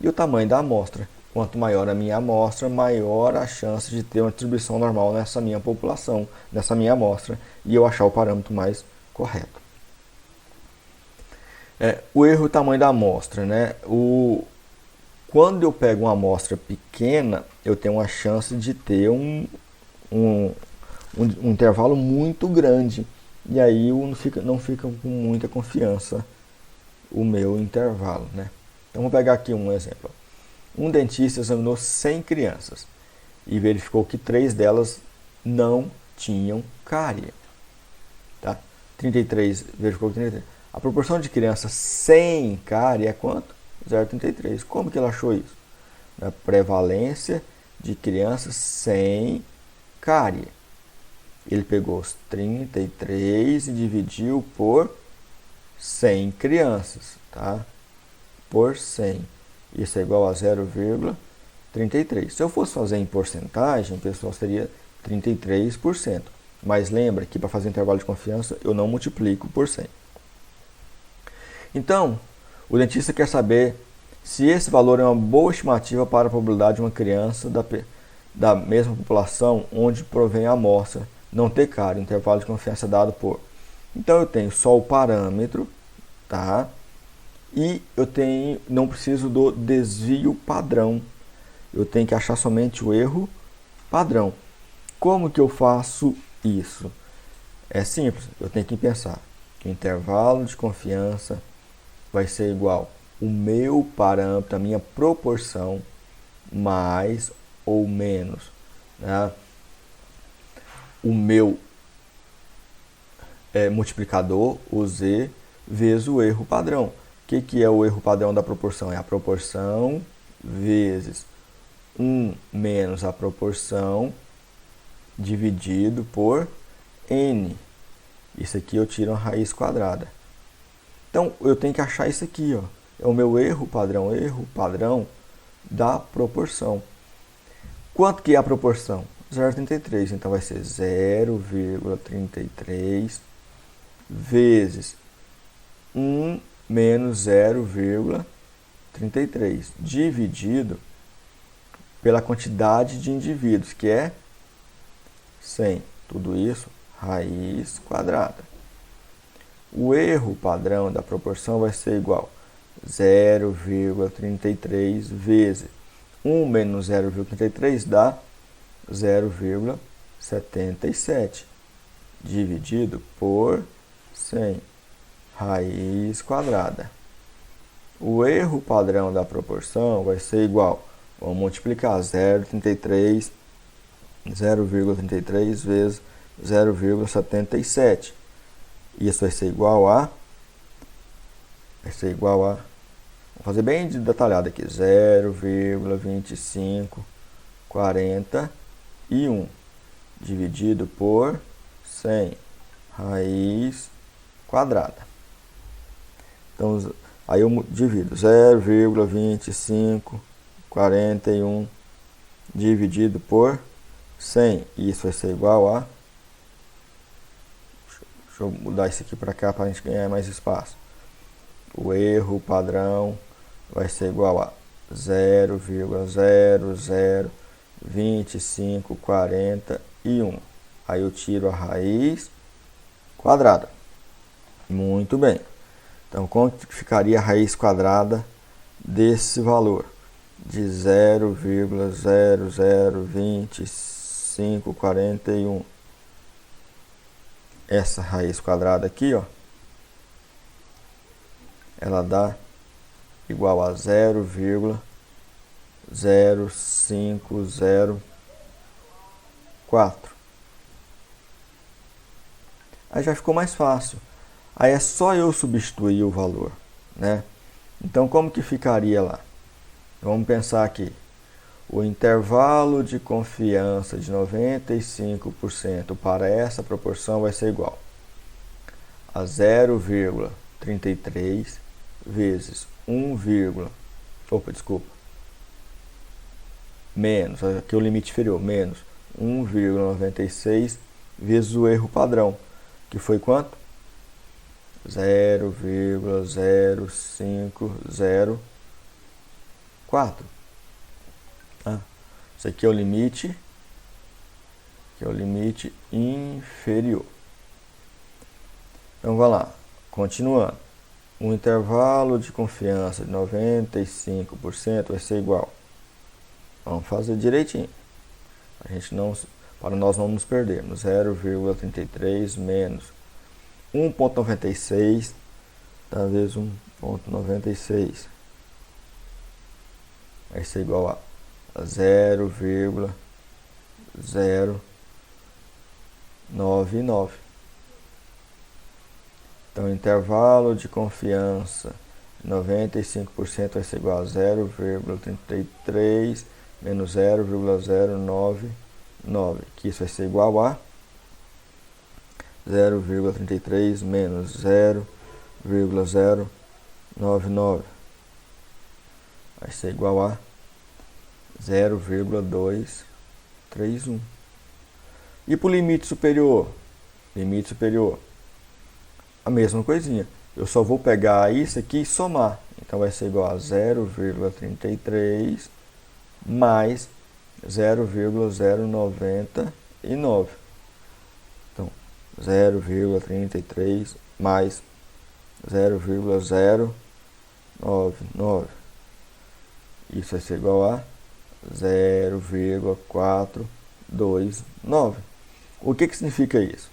E o tamanho da amostra. Quanto maior a minha amostra, maior a chance de ter uma distribuição normal nessa minha população, nessa minha amostra, e eu achar o parâmetro mais correto. O erro e o tamanho da amostra. Quando eu pego uma amostra pequena, eu tenho uma chance de ter um intervalo muito grande. E aí não fica com muita confiança o meu intervalo. Então, vou pegar aqui um exemplo. Um dentista examinou 100 crianças e verificou que 3 delas não tinham cárie. Tá? 33, verificou que 33. A proporção de crianças sem cárie é quanto? 0,33. Como que ele achou isso? A prevalência de crianças sem cárie. Ele pegou os 33 e dividiu por 100 crianças. Tá? Por 100. Isso é igual a 0,33. Se eu fosse fazer em porcentagem, pessoal, seria 33%. Mas lembra que para fazer intervalo de confiança, eu não multiplico por 100. Então, o dentista quer saber se esse valor é uma boa estimativa para a probabilidade de uma criança da mesma população onde provém a amostra não ter cárie. O intervalo de confiança dado por. Então, eu tenho só o parâmetro, tá? E eu não preciso do desvio padrão. Eu tenho que achar somente o erro padrão. Como que eu faço isso? É simples. Eu tenho que pensar que o intervalo de confiança vai ser igual o meu parâmetro, a minha proporção, mais ou menos, né? O meu multiplicador, o Z, vezes o erro padrão. O que é o erro padrão da proporção? É a proporção vezes 1 menos a proporção dividido por n. Isso aqui eu tiro a raiz quadrada. Então, eu tenho que achar isso aqui. É o meu erro padrão da proporção. Quanto que é a proporção? 0,33. Então vai ser 0,33 vezes 1 menos 0,33 dividido pela quantidade de indivíduos, que é 100. Tudo isso, raiz quadrada. O erro padrão da proporção vai ser igual a 0,33 vezes 1 menos 0,33 dá 0,77 dividido por 100, raiz quadrada. O erro padrão da proporção vai ser igual, vamos multiplicar 0,33 vezes 0,77. Isso vai ser igual a, vamos fazer bem detalhado aqui, 0,2541 dividido por 100, raiz quadrada. Então, aí eu divido 0,2541 dividido por 100. Isso vai ser igual a... Deixa eu mudar isso aqui para cá para a gente ganhar mais espaço. O erro padrão vai ser igual a 0,002541. Aí eu tiro a raiz quadrada. Muito bem. Então, quanto ficaria a raiz quadrada desse valor? De 0,002541. Essa raiz quadrada aqui, ó, ela dá igual a 0,0504. Aí já ficou mais fácil. Aí é só eu substituir o valor, né? Então, como que ficaria lá? Vamos pensar aqui. O intervalo de confiança de 95% para essa proporção vai ser igual a 0,33 vezes 1, menos, aqui é o limite inferior, menos 1,96 vezes o erro padrão, que foi quanto? 0,0504. Isso aqui é o limite, inferior. Então, vai lá, continuando. O intervalo de confiança de 95% vai ser igual. Vamos fazer direitinho. Para nós não nos perdermos. 0,33 menos 1,96 vezes 1,96. Vai ser igual a 0,099. Então, o intervalo de confiança 95% vai ser igual a 0,33 menos 0,099, que isso vai ser igual a 0,33 menos 0,099. Vai ser igual a 0,231. E para o limite superior? A mesma coisinha. Eu só vou pegar isso aqui e somar. Então vai ser igual a 0,33 mais 0,099. Então, 0,33 mais 0,099. Isso vai ser igual a 0,429. O que significa isso?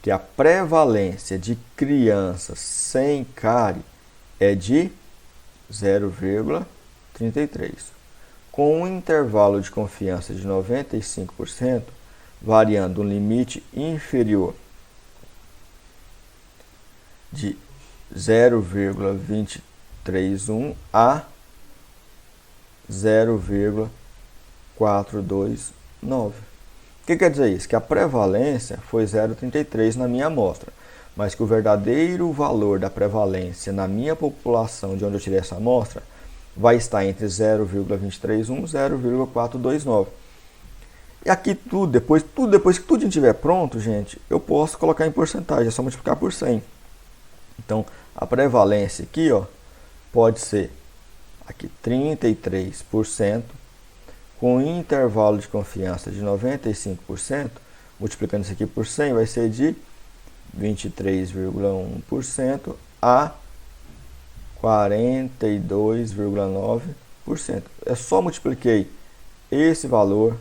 Que a prevalência de crianças sem cárie é de 0,33. Com um intervalo de confiança de 95%, variando um limite inferior de 0,231 a 0,429. O que quer dizer isso? Que a prevalência foi 0,33 na minha amostra, mas que o verdadeiro valor da prevalência na minha população de onde eu tirei essa amostra vai estar entre 0,231 e 0,429. E aqui tudo depois que tudo estiver pronto, gente, eu posso colocar em porcentagem, é só multiplicar por 100. Então, a prevalência aqui, ó, pode ser aqui 33%, com intervalo de confiança de 95%, multiplicando isso aqui por 100, vai ser de 23,1% a 42,9%. Eu só multipliquei esse valor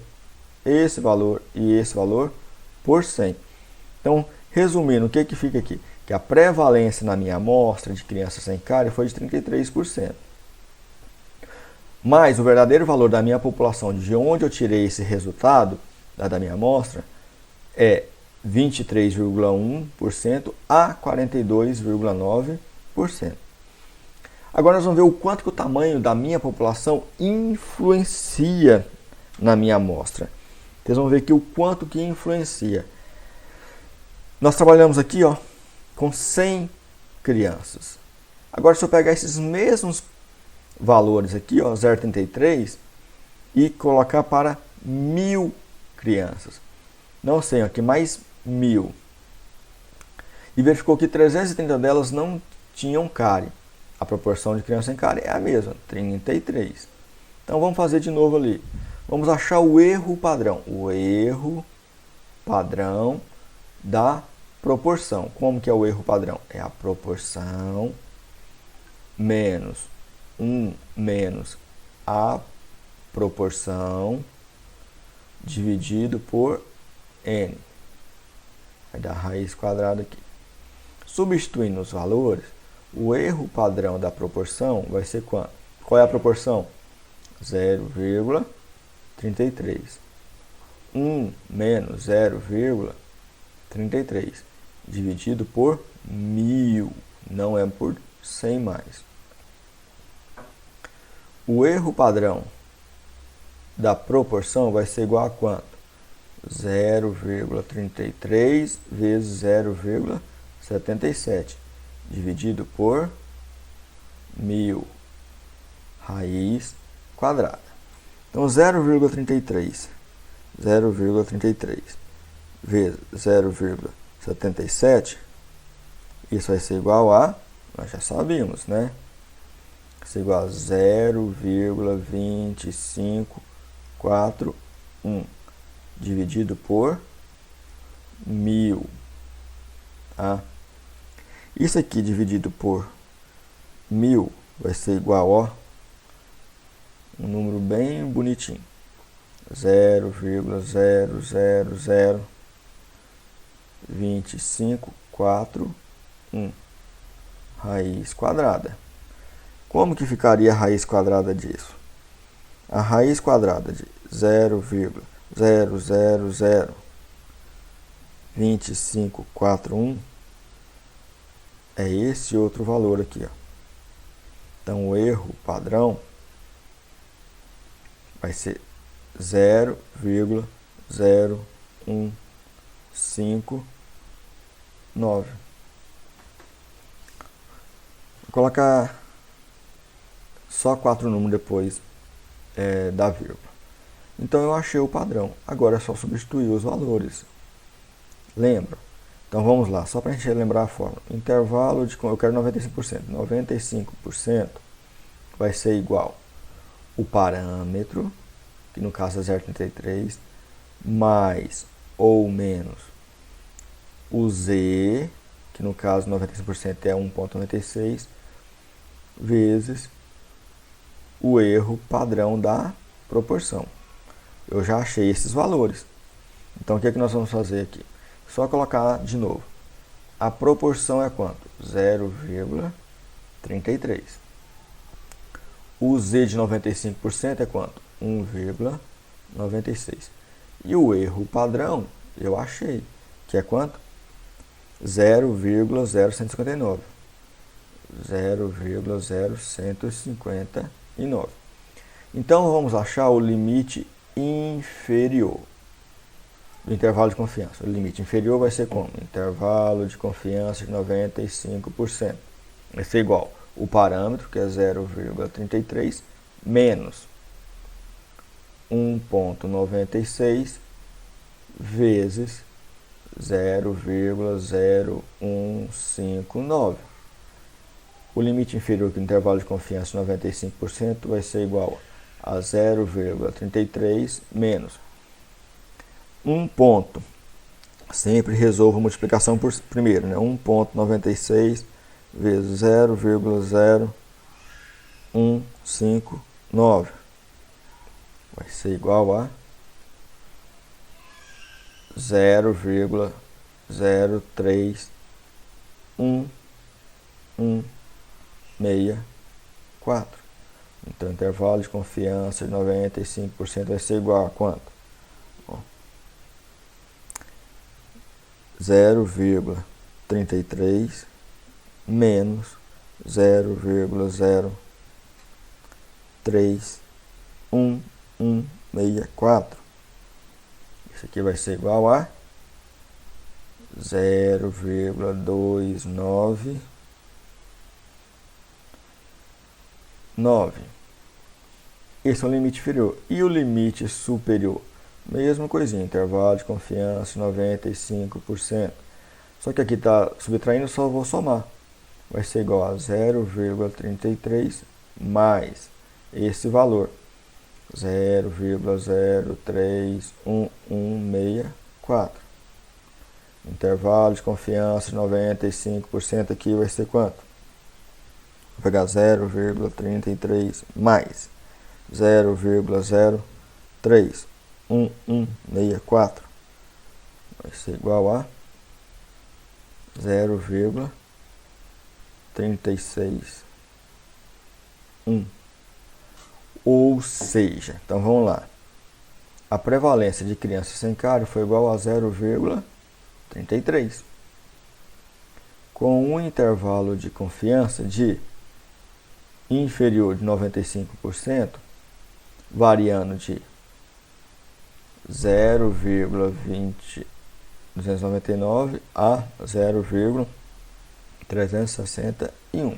e esse valor por 100. Então, resumindo, o que fica aqui? Que a prevalência na minha amostra de crianças sem cárie foi de 33%. Mas o verdadeiro valor da minha população, de onde eu tirei esse resultado da minha amostra, é 23,1% a 42,9%. Agora nós vamos ver o quanto que o tamanho da minha população influencia na minha amostra. Vocês vão ver aqui o quanto que influencia. Nós trabalhamos aqui, ó, com 100 crianças. Agora, se eu pegar esses mesmos valores aqui, ó, 0,33, e colocar para 1.000 crianças. Não sei, aqui mais 1.000. E verificou que 330 delas não tinham cárie. A proporção de crianças sem cárie é a mesma, 33. Então, vamos fazer de novo ali. Vamos achar o erro padrão. O erro padrão da proporção. Como que é o erro padrão? É a proporção menos 1 menos a proporção dividido por n. Vai dar raiz quadrada aqui. Substituindo os valores, o erro padrão da proporção vai ser quanto? Qual é a proporção? 0,33. 1 menos 0,33 dividido por 1.000. Não é por 100 mais. O erro padrão da proporção vai ser igual a quanto? 0,33 vezes 0,77 dividido por 1.000 raiz quadrada. Então, 0,33 vezes 0,77, isso vai ser igual a, nós já sabíamos, né? Vai ser igual a 0,2541 dividido por 1.000. Tá? Isso aqui dividido por 1.000 vai ser igual a um número bem bonitinho. 0,0002541 raiz quadrada. Como que ficaria a raiz quadrada disso? A raiz quadrada de 0,0002541 é esse outro valor aqui, ó. Então, o erro padrão vai ser 0,0159. Vou colocar só 4 números depois da vírgula. Então, eu achei o padrão. Agora é só substituir os valores. Lembra? Então, vamos lá. Só para a gente relembrar a fórmula. Intervalo de... Eu quero 95%. 95% vai ser igual o parâmetro, que no caso é 0,33, mais ou menos o z, que no caso 95% é 1,96, vezes o erro padrão da proporção. Eu já achei esses valores. Então, o que é que nós vamos fazer aqui? Só colocar de novo. A proporção é quanto? 0,33. O z de 95% é quanto? 1,96. E o erro padrão, eu achei, que é quanto? 0,0159. 0,0159. Então, vamos achar o limite inferior do intervalo de confiança. O limite inferior vai ser como? Intervalo de confiança de 95%. Vai ser igual o parâmetro, que é 0,33, menos 1,96 vezes 0,0159. O limite inferior do intervalo de confiança de 95% vai ser igual a 0,33 menos 1 ponto. Sempre resolvo a multiplicação por primeiro, né? 1,96 vezes 0,0159 vai ser igual a 0,03164. Então, o intervalo de confiança de 95% vai ser igual a quanto? 0,33 menos 0,03164. Isso aqui vai ser igual a 0,299. Esse é o limite inferior. E o limite superior? Mesma coisinha, intervalo de confiança 95%. Só que aqui está subtraindo, só vou somar. Vai ser igual a 0,33 mais esse valor, 0,03164. Intervalo de confiança de 95% aqui vai ser quanto? Vou pegar 0,33 mais 0,03164. Vai ser igual a 0,361. Ou seja, então vamos lá. A prevalência de crianças sem cárie foi igual a 0,33. Com um intervalo de confiança de inferior de 95%, variando de 0,299 a 0,361.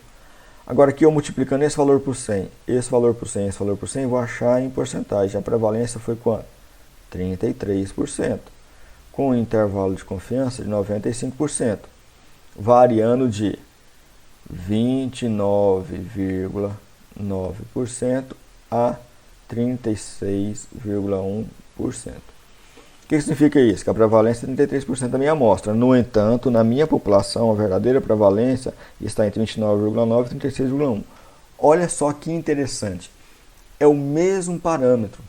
Agora aqui eu multiplicando esse valor por 100, esse valor por 100, esse valor por 100, vou achar em porcentagem. A prevalência foi quanto? 33%. Com um intervalo de confiança de 95%, variando de 29,9% a 36,1%. O que significa isso? Que a prevalência é 33% da minha amostra. No entanto, na minha população, a verdadeira prevalência está entre 29,9% e 36,1%. Olha só que interessante. É o mesmo parâmetro,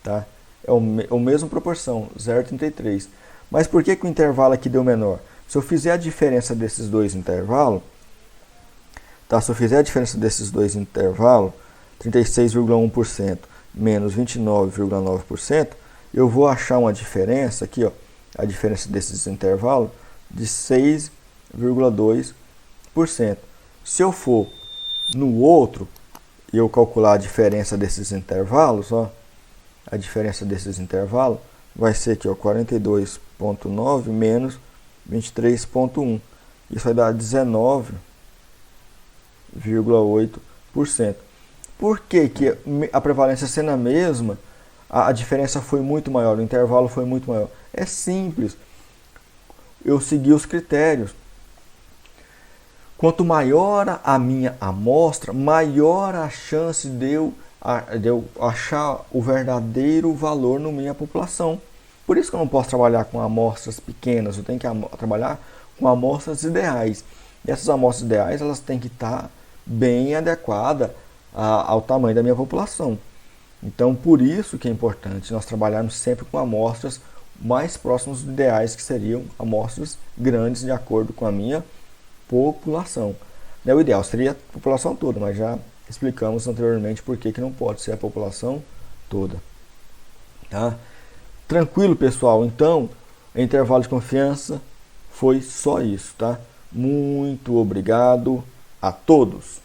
tá? É a mesma proporção, 0,33. Mas por que o intervalo aqui deu menor? Se eu fizer a diferença desses dois intervalos, tá? Se eu fizer a diferença desses dois intervalos, 36,1% menos 29,9%, eu vou achar uma diferença aqui, ó, a diferença desses intervalos de 6,2%. Se eu for no outro e eu calcular a diferença desses intervalos, ó, a diferença desses intervalos vai ser aqui, ó, 42,9 menos 23,1. Isso vai dar 19,8%. Por que a prevalência sendo a mesma, a diferença foi muito maior, o intervalo foi muito maior? É simples. Eu segui os critérios. Quanto maior a minha amostra, maior a chance de eu achar o verdadeiro valor na minha população. Por isso que eu não posso trabalhar com amostras pequenas, eu tenho que trabalhar com amostras ideais. E essas amostras ideais, elas têm que estar bem adequadas ao tamanho da minha população. Então, por isso que é importante nós trabalharmos sempre com amostras mais próximas dos ideais, que seriam amostras grandes de acordo com a minha população. O ideal seria a população toda, mas já explicamos anteriormente por que não pode ser a população toda. Tá? Tranquilo, pessoal? Então, intervalo de confiança foi só isso, tá? Muito obrigado a todos!